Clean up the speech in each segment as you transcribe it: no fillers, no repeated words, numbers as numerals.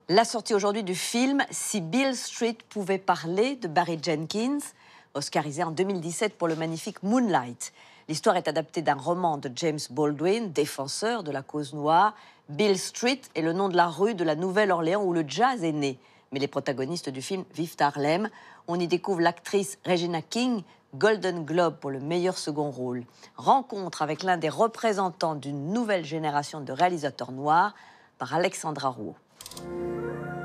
La sortie aujourd'hui du film « Si Beale Street pouvait parler » de Barry Jenkins, oscarisé en 2017 pour le magnifique Moonlight. L'histoire est adaptée d'un roman de James Baldwin, défenseur de la cause noire. Beale Street est le nom de la rue de la Nouvelle-Orléans où le jazz est né. Mais les protagonistes du film vivent à Harlem. On y découvre l'actrice Regina King, Golden Globe pour le meilleur second rôle. Rencontre avec l'un des représentants d'une nouvelle génération de réalisateurs noirs par Alexandra Rouault.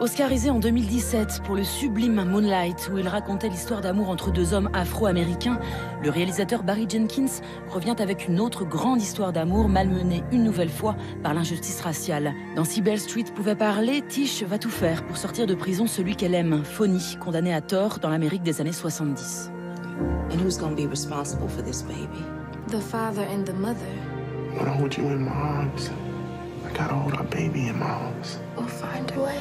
Oscarisé en 2017 pour le sublime Moonlight, où il racontait l'histoire d'amour entre deux hommes afro-américains, le réalisateur Barry Jenkins revient avec une autre grande histoire d'amour malmenée une nouvelle fois par l'injustice raciale. Dans Si Beale Street pouvait parler, Tish va tout faire pour sortir de prison celui qu'elle aime, Fonny, condamné à tort dans l'Amérique des années 70. And who's gonna be responsible for this baby? The father and the mother. I wanna hold you in my arms. I gotta hold our baby in my arms. We'll find a way.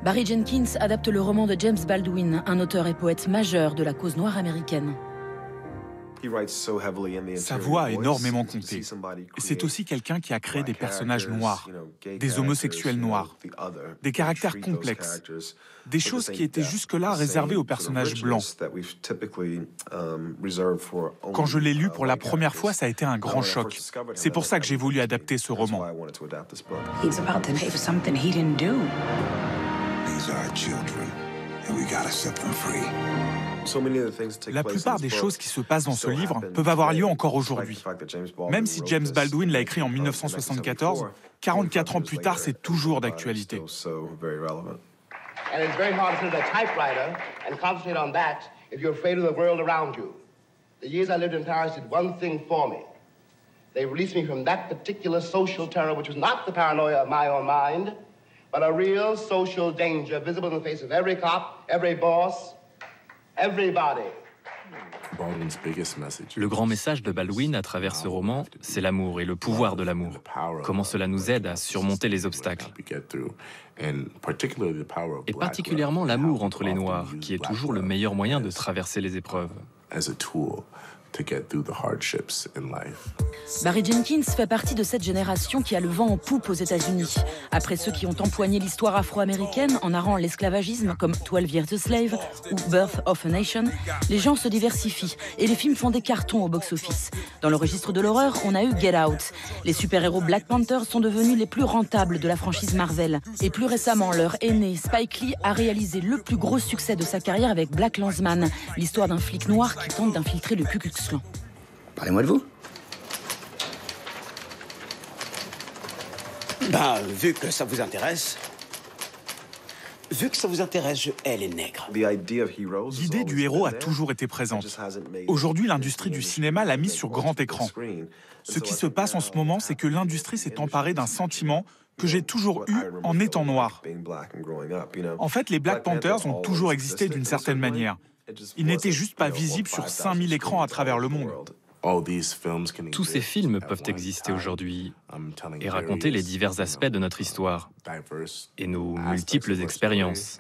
Barry Jenkins adapte le roman de James Baldwin, un auteur et poète majeur de la cause noire américaine. Sa voix a énormément compté. C'est aussi quelqu'un qui a créé des personnages noirs, des homosexuels noirs, des caractères complexes, des choses qui étaient jusque-là réservées aux personnages blancs. Quand je l'ai lu pour la première fois, ça a été un grand choc. C'est pour ça que j'ai voulu adapter ce roman. He's about to pay for something he didn't do. These are our children, and we gotta set them free. La plupart des choses qui se passent dans ce livre peuvent avoir lieu encore aujourd'hui. Même si James Baldwin l'a écrit en 1974, 44 ans plus tard, c'est toujours d'actualité. And it's very hard to sit at a typewriter and concentrate on that if you're afraid of the world around you. The years I lived in Paris did one thing for me. They released me from that particular social terror, which was not the paranoia of my own mind, but a real social danger visible in the face of every cop, every boss, everybody. Le grand message de Baldwin à travers ce roman, c'est l'amour et le pouvoir de l'amour. Comment cela nous aide à surmonter les obstacles. Et particulièrement l'amour entre les Noirs, qui est toujours le meilleur moyen de traverser les épreuves. Barry Jenkins fait partie de cette génération qui a le vent en poupe aux États-Unis. Après ceux qui ont empoigné l'histoire afro-américaine en narrant l'esclavagisme comme 12 Years a Slave ou Birth of a Nation, les genres se diversifient et les films font des cartons au box-office. Dans le registre de l'horreur, on a eu Get Out. Les super-héros Black Panther sont devenus les plus rentables de la franchise Marvel. Et plus récemment, leur aîné Spike Lee a réalisé le plus gros succès de sa carrière avec Black Klansman, l'histoire d'un flic noir qui tente d'infiltrer le Ku Klux Klan. Parlez-moi de vous. Vu que ça vous intéresse, je hais les nègres. L'idée du héros a toujours été présente. Aujourd'hui, l'industrie du cinéma l'a mise sur grand écran. Ce qui se passe en ce moment, c'est que l'industrie s'est emparée d'un sentiment que j'ai toujours eu en étant noir. En fait, les Black Panthers ont toujours existé d'une certaine manière. Ils n'étaient juste pas visibles sur 5000 écrans à travers le monde. Tous ces films peuvent exister aujourd'hui et raconter les divers aspects de notre histoire et nos multiples expériences.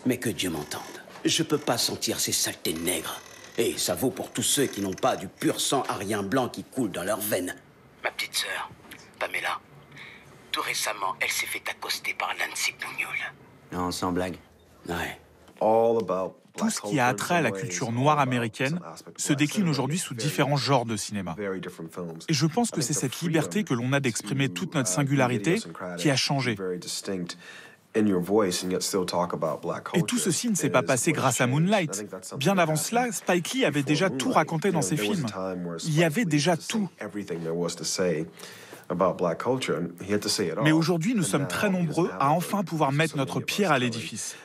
Mais que Dieu m'entende, je peux pas sentir ces saletés nègres. Et ça vaut pour tous ceux qui n'ont pas du pur sang arien blanc qui coule dans leurs veines. Ma petite sœur, Pamela, tout récemment, elle s'est fait accoster par Nancy Bougnoul. Non, sans blague. Ouais. Tout ce qui a attrait à la culture noire américaine se décline aujourd'hui sous différents genres de cinéma. Et je pense que c'est cette liberté que l'on a d'exprimer toute notre singularité qui a changé. Et tout ceci ne s'est pas passé grâce à Moonlight. Bien avant cela, Spike Lee avait déjà tout raconté dans ses films. Il y avait déjà tout. Mais aujourd'hui, nous sommes très nombreux à enfin pouvoir mettre notre pierre à l'édifice.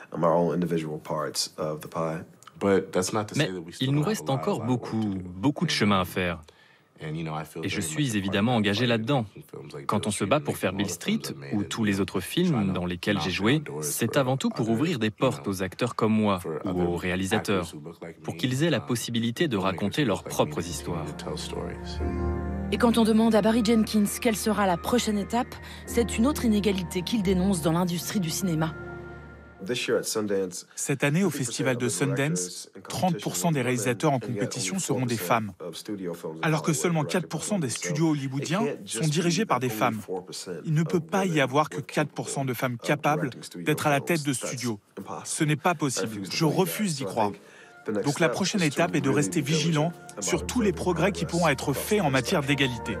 Mais il nous reste encore beaucoup de chemin à faire. Et je suis évidemment engagé là-dedans. Quand on se bat pour faire Beale Street ou tous les autres films dans lesquels j'ai joué, c'est avant tout pour ouvrir des portes aux acteurs comme moi ou aux réalisateurs, pour qu'ils aient la possibilité de raconter leurs propres histoires. Et quand on demande à Barry Jenkins quelle sera la prochaine étape, c'est une autre inégalité qu'il dénonce dans l'industrie du cinéma. Cette année, au festival de Sundance, 30% des réalisateurs en compétition seront des femmes, alors que seulement 4% des studios hollywoodiens sont dirigés par des femmes. Il ne peut pas y avoir que 4% de femmes capables d'être à la tête de studios. Ce n'est pas possible. Je refuse d'y croire. Donc la prochaine étape est de rester vigilant sur tous les progrès qui pourront être faits en matière d'égalité.